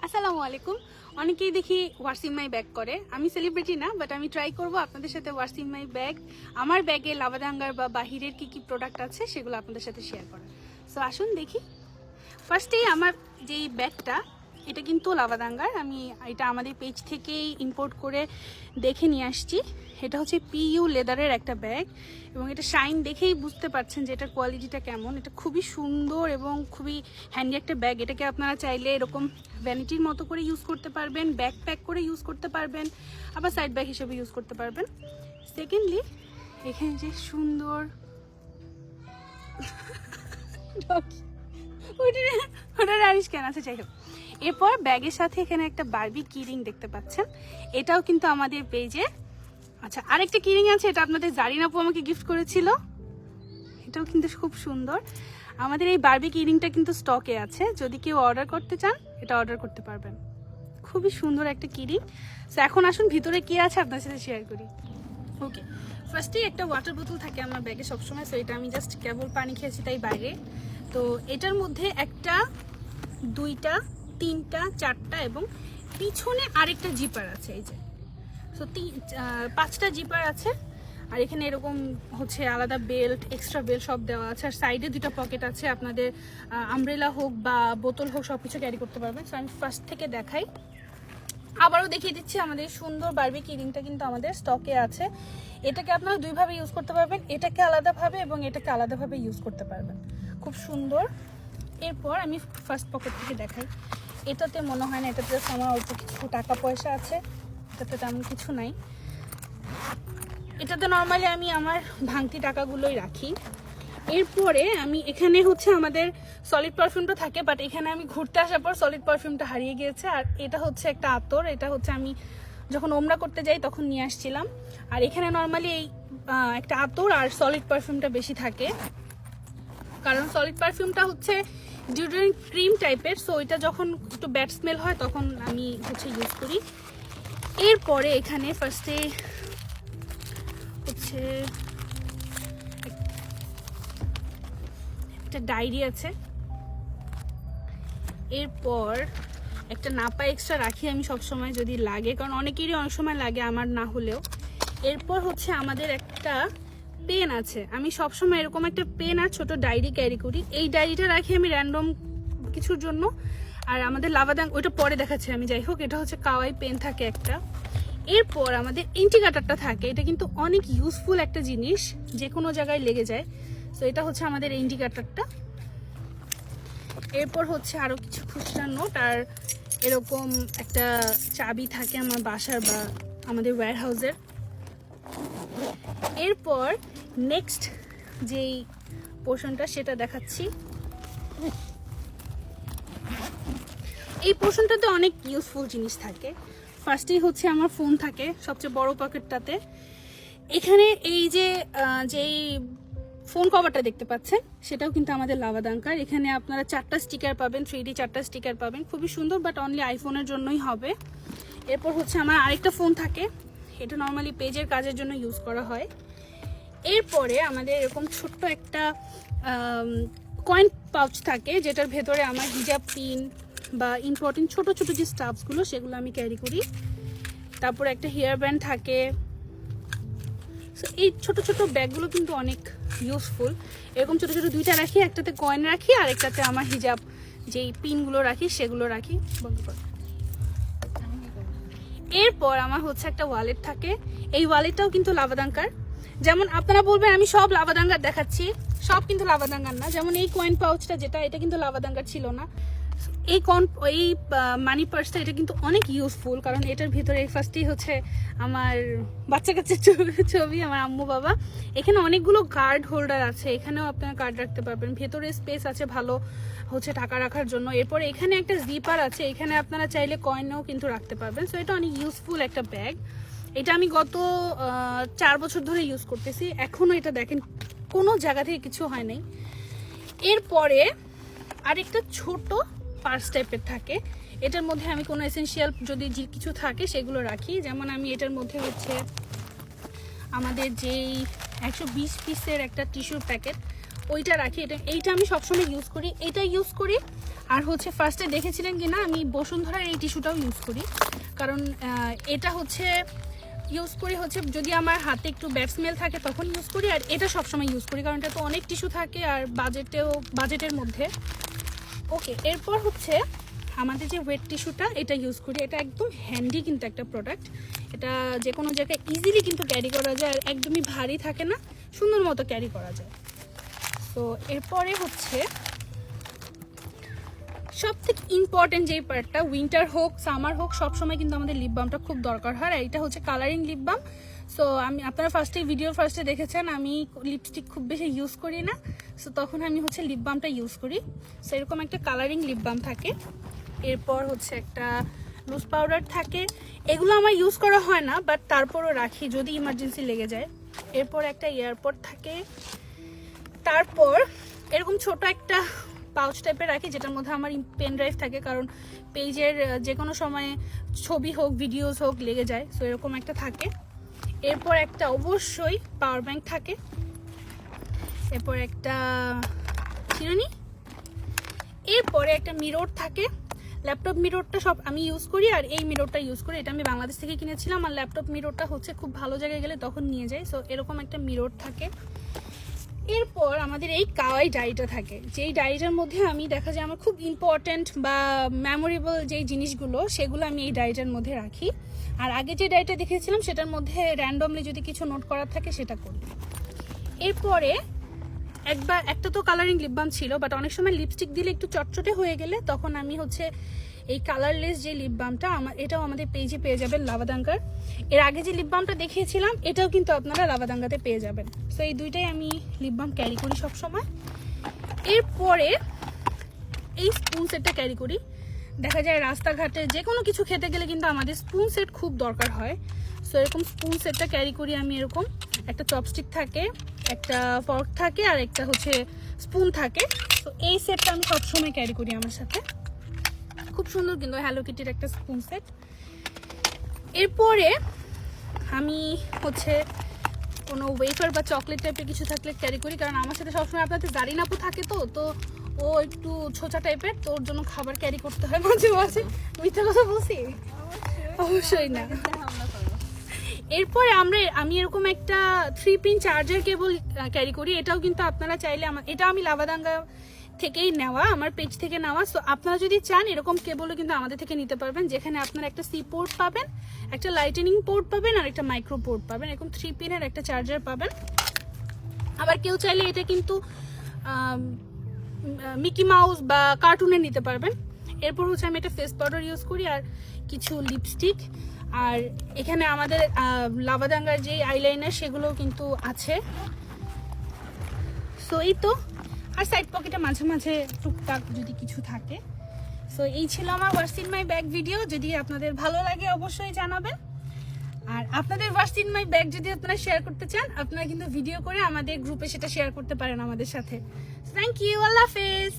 আসসালামু আলাইকুম। অনেকেই দেখি ওয়ার্সিং মাই ব্যাগ করে। আমি সেলিব্রিটি না, বাট আমি ট্রাই করব আপনাদের সাথে ওয়ার্সিং মাই ব্যাগ, আমার ব্যাগে লাভাদাঙ্গার বা বাহিরের কি প্রোডাক্ট আছে সেগুলো আপনাদের সাথে শেয়ার করা। সো আসুন দেখি। ফার্স্টেই আমার যেই ব্যাগটা, এটা কিন্তু লাভাদাঙ্গার। আমি এটা আমাদের পেজ থেকেই ইম্পোর্ট করে দেখে নিয়ে আসছি। এটা হচ্ছে পিইউ লেদারের একটা ব্যাগ এবং এটা শাইন দেখেই বুঝতে পারছেন যে এটার কোয়ালিটিটা কেমন। এটা খুবই সুন্দর এবং খুবই হ্যান্ডি একটা ব্যাগ। এটাকে আপনারা চাইলে এরকম ভ্যানিটির মতো করে ইউজ করতে পারবেন, ব্যাগ প্যাক করে ইউজ করতে পারবেন, আবার সাইড ব্যাগ হিসেবে ইউজ করতে পারবেন। সেকেন্ডলি এখানে যে সুন্দর ওটার আরিশ কেন আছে, যাই হোক। এরপর ব্যাগের সাথে এখানে একটা বারবি কিরিং দেখতে পাচ্ছেন, এটাও কিন্তু আমাদের পেজে। আচ্ছা, আরেকটা কিরিং আছে, এটা আপনাদের জারিনা আপু আমাকে গিফট করেছিল, এটাও কিন্তু খুব সুন্দর। আমাদের এই বারবি কিরিংটা কিন্তু স্টকে আছে, যদি কেউ অর্ডার করতে চান এটা অর্ডার করতে পারবেন। খুবই সুন্দর একটা কিরিং। সো এখন আসুন ভিতরে কি আছে আপনার সাথে শেয়ার করি। ওকে, ফার্স্টেই একটা ওয়াটার বোতল থাকে আমার ব্যাগে সবসময়। সো এটা আমি জাস্ট কেবল পানি খেয়েছি তাই বাইরে। তো এটার মধ্যে একটা, দুইটা, তিনটা, চারটা এবং পিছনে আরেকটা জিপার আছে। এই যে, সো পাঁচটা জিপার আছে। আর এখানে এরকম হচ্ছে আলাদা বেল্ট, এক্সট্রা বেল্ট সব দেওয়া আছে। আর সাইডে দুটো পকেট আছে, আপনাদের আমব্রেলা হোক বা বোতল হোক সব কিছু ক্যারি করতে পারবেন। সো আমি ফার্স্ট থেকে দেখাই, আবারও দেখিয়ে দিচ্ছি। আমাদের সুন্দর বারবি কিরিংটা কিন্তু আমাদের স্টকে আছে। এটাকে আপনারা দুইভাবে ইউজ করতে পারবেন, এটাকে আলাদাভাবে এবং এটাকে আলাদাভাবে ইউজ করতে পারবেন। খুব সুন্দর। এরপর আমি ফার্স্ট পকেট থেকে দেখাই। এটাতে মনে হয় না, এটাতে আমার অল্প কিছু টাকা পয়সা আছে, এটাতে তেমন কিছু নাই। এটাতে নর্মালি আমি আমার ভাঙতি টাকাগুলোই রাখি। এরপরে আমি এখানে হচ্ছে আমাদের সলিড পারফিউমটা থাকে, বাট এখানে আমি ঘুরতে আসার পর সলিড পারফিউমটা হারিয়ে গিয়েছে। আর এটা হচ্ছে একটা আতর, এটা হচ্ছে আমি যখন ওমরা করতে যাই তখন নিয়ে আসছিলাম। আর এখানে নর্মালি এই একটা আতর আর সলিড পারফিউমটা বেশি থাকে, কারণ সলিড পারফিউমটা হচ্ছে ডিওডোরেন্ট ক্রিম টাইপের। সো এটা যখন একটু ব্যাড স্মেল হয় তখন আমি হচ্ছে ইউজ করি। এরপরে এখানে ফার্স্টে হচ্ছে একটা ডায়েরি আছে। এরপর একটা নাপা এক্সট্রা রাখি আমি সব সময় যদি লাগে, কারণ অনেকেরই অনেক সময় লাগে, আমার না হলেও। এরপর হচ্ছে আমাদের একটা পেন আছে। আমি সবসময় এরকম একটা পেন আর ছোট ডায়েরি ক্যারি করি। এই ডায়েরিটা রাখি আমি র্যান্ডম কিছুর জন্য। আর আমাদের লাভাদাং ওইটা পরে দেখাচ্ছি আমি, যাই হোক। এটা হচ্ছে কাওয়াই পেন থাকে একটা। এরপর আমাদের ইন্ডিকেটরটা থাকে, এটা কিন্তু অনেক ইউজফুল একটা জিনিস, যে কোনো জায়গায় লেগে যায়। সো এটা হচ্ছে আমাদের ইন্ডিকেটরটা। এরপর হচ্ছে আরও কিছু খুচরা নোট আর এরকম একটা চাবি থাকে আমার বাসার বা আমাদের ওয়্যার হাউসের। এরপর নেক্সট যেই পোর্শনটা সেটা দেখাচ্ছি। এই পোর্শনটাতে অনেক ইউজফুল জিনিস থাকে। ফার্স্টেই হচ্ছে আমার ফোন থাকে সবচেয়ে বড় পকেটটাতে। এখানে এই যে যেই ফোন কভারটা দেখতে পাচ্ছেন সেটাও কিন্তু আমাদের লাভাদাঙ্কার। এখানে আপনারা 4টা স্টিকার পাবেন, 3D 4টা স্টিকার পাবেন, খুবই সুন্দর, বাট অনলি আইফোনের জন্যই হবে। এরপর হচ্ছে আমার আরেকটা ফোন থাকে, এটা নর্মালি পেজের কাজের জন্য ইউজ করা হয়। এরপরে আমাদের এরকম ছোট্ট একটা কয়েন পাউচ থাকে, যেটার ভেতরে আমার হিজাব পিন বা ইম্পর্টেন্ট ছোট ছোট যে স্টাফসগুলো সেগুলো আমি ক্যারি করি। তারপর একটা হেয়ার ব্যান্ড থাকে। সো এই ছোট ছোট ব্যাগগুলো কিন্তু অনেক ইউজফুল। এরকম ছোট ছোট দুইটা রাখি, একটাতে কয়েন রাখি আর একটাতে আমার হিজাব যেই পিনগুলো রাখি সেগুলো রাখি। বন্ধ কর। এরপর আমার হচ্ছে একটা ওয়ালেট থাকে। এই ওয়ালেটটাও কিন্তু লাভাদাঙ্কার। যেমন আপনারা বলবেন আমি সব লাভাদাঙ্গার দেখাচ্ছি, সব কিন্তু লাভাদাঙ্গার না। যেমন এই কয়েন পাউচটা যেটা, এটা কিন্তু লাভাদাঙ্গার ছিল না। এই মানি পার্সটা, এটা কিন্তু অনেক ইউজফুল, কারণ এটার ভিতরে ফার্স্টেই হচ্ছে আমার বাচ্চা কাচ্চার ছবি, আমার আম্মু বাবা। এখানে অনেকগুলো কার্ড হোল্ডার আছে, এখানেও আপনারা কার্ড রাখতে পারবেন। ভেতরে স্পেস আছে ভালো হচ্ছে টাকা রাখার জন্য। এরপরে এখানে একটা জিপার আছে, এখানে আপনারা চাইলে কয়েনও কিন্তু রাখতে পারবেন। সো এটা অনেক ইউজফুল একটা ব্যাগ। এটা আমি গত 4 বছর ধরে ইউজ করতেছি, এখনও এটা দেখেন কোনো জায়গা থেকে কিছু হয় নাই। এরপরে আরেকটা ছোট পার্স টাইপের থাকে, এটার মধ্যে আমি কোনো এসেনশিয়াল যদি কিছু থাকে সেগুলো রাখি। যেমন আমি এটার মধ্যে হচ্ছে আমাদের যেই 120 পিসের একটা টিস্যুর প্যাকেট, ওইটা রাখি। এইটা আমি সবসময় ইউজ করি, এটা ইউজ করি। আর হচ্ছে ফার্স্টে দেখেছিলেন কি না আমি বসুন্ধরার এই টিস্যুটাও ইউজ করি, কারণ এটা হচ্ছে ইউজ করি হচ্ছে যদি আমার হাতে একটু ব্যাড স্মেল থাকে তখন ইউজ করি। আর এটা সবসময় ইউজ করি কারণ এটা তো অনেক টিস্যু থাকে আর বাজেটের মধ্যে। ওকে, এরপর হচ্ছে আমাদের যে ওয়েট টিস্যুটা এটা ইউজ করি। এটা একদম হ্যান্ডি কিন্তু একটা প্রোডাক্ট, এটা যে কোনো জায়গায় ইজিলি কিন্তু ক্যারি করা যায় আর একদমই ভারী থাকে না, সুন্দর মতো ক্যারি করা যায়। তো এরপরে হচ্ছে সব থেকে ইম্পর্টেন্ট যেই পার্টটা, উইন্টার হোক সামার হোক সবসময় কিন্তু আমাদের লিপ বামটা খুব দরকার হয়। আর এটা হচ্ছে কালারিং লিপ বাম। সো আপনারা ভিডিওর ফার্স্টে দেখেছেন আমি লিপস্টিক খুব বেশি ইউজ করি না, সো তখন আমি হচ্ছে লিপ বামটা ইউজ করি। সো এরকম একটা কালারিং লিপ বাম থাকে। এরপর হচ্ছে একটা লুজ পাউডার থাকে, এগুলো আমার ইউজ করা হয় না বাট তারপরও রাখি যদি ইমার্জেন্সি লেগে যায়। এরপর একটা এয়ারপড থাকে, তারপর এরকম ছোট একটা পাউচ টাইপের রাখি যেটার মধ্যে আমার পেন ড্রাইভ থাকে, কারণ পেজের যে কোনো সময়ে ছবি হোক ভিডিওস হোক লেগে যায়, সো এরকম একটা থাকে। এরপর একটা অবশ্যই পাওয়ার ব্যাংক থাকে। এরপর একটা চিরুনি, এরপরে একটা মিরর থাকে। ল্যাপটপ মিররটা সব আমি ইউজ করি আর এই মিররটা ইউজ করি, এটা আমি বাংলাদেশ থেকে কিনেছিলাম। আর ল্যাপটপ মিররটা হচ্ছে খুব ভালো জায়গায় গেলে তখন নিয়ে যাই, সো এরকম একটা মিরর থাকে। এরপর আমাদের এই কাওয়াই ডায়েরিটা থাকে, যেই ডায়েরিটার মধ্যে আমি দেখা যায় আমার খুব ইম্পর্ট্যান্ট বা মেমোরেবল যেই জিনিসগুলো সেগুলো আমি এই ডায়েরিটার মধ্যে রাখি। আর আগে যে ডায়েরিটা দেখেছিলাম সেটার মধ্যে র্যান্ডমলি যদি কিছু নোট করার থাকে সেটা করি। এরপরে একটা তো কালারিং লিপ বাম ছিল, বাট অনেক সময় লিপস্টিক দিলে একটু চটচটে হয়ে গেলে তখন আমি হচ্ছে এই কালারলেস যে লিপ বামটা এটাও আমাদের পেজে পেয়ে যাবেন লাভাদাঙ্গার। এর আগে যে লিপ বামটা দেখিয়েছিলাম এটাও কিন্তু আপনারা লাভাদাঙ্গাতে পেয়ে যাবেন। সো এই দুইটাই আমি লিপ বাম ক্যারি করি সবসময়। এরপরে এই স্পুন সেটটা ক্যারি করি। দেখা যায় রাস্তাঘাটে যে কোনো কিছু খেতে গেলে কিন্তু আমাদের স্পুন সেট খুব দরকার হয়, সো এরকম স্পুন সেটটা ক্যারি করি আমি। এরকম একটা চপস্টিক থাকে, একটা ফর্ক থাকে আর একটা হচ্ছে স্পুন থাকে। তো এই সেটটা আমি সবসময় ক্যারি করি আমার সাথে, খুব সুন্দর কিন্তু হ্যালো কিটির একটা স্পুন সেট। এরপরে আমি হচ্ছে কোনো ওয়েফার বা চকলেট টাইপের কিছু থাকলে ক্যারি করি, কারণ আমার সাথে সবসময় আপনাদের জারিনাপু থাকে, তো ও একটু ছোচা টাইপের, তো ওর জন্য খাবার ক্যারি করতে হয় মাঝে মাঝে। মিথ্যা কথা বলছি? অবশ্যই না। এরপরে আমি এরকম একটা 3 পিন চার্জার কেবল ক্যারি করি। এটাও কিন্তু আপনারা চাইলে এটা আমি লাভাদাঙ্গা থেকেই নেওয়া, আমার পেজ থেকে নেওয়া। সো আপনারা যদি চান এরকম কেবলও কিন্তু আমাদের থেকে নিতে পারবেন, যেখানে আপনারা একটা সি পোর্ট পাবেন, একটা লাইটেনিং পোর্ট পাবেন আর একটা মাইক্রো পোর্ট পাবেন। এরকম 3 পিনের একটা চার্জার পাবেন। আবার কেউ চাইলে এটা কিন্তু মিকি মাউস বা কার্টুনে নিতে পারবেন। এরপর হচ্ছে আমি একটা ফেস পাউডার ইউজ করি আর কিছু লিপস্টিক। আর এখানে আমাদের লাভাদাঙ্গার যে আইলাইনার সেগুলোও কিন্তু আছে। সো এই তো, আর সাইড পকেটে মাঝে মাঝে টুকটাক যদি কিছু থাকে। সো এই ছিল আমার ওয়াটস ইন মাই ব্যাগ ভিডিও। যদি আপনাদের ভালো লাগে অবশ্যই জানাবেন। আর আপনাদের ওয়াটস ইন মাই ব্যাগ যদি আপনারা শেয়ার করতে চান আপনারা কিন্তু ভিডিও করে আমাদের গ্রুপে সেটা শেয়ার করতে পারেন আমাদের সাথে। থ্যাংক ইউ, আল্লাহ হাফেজ।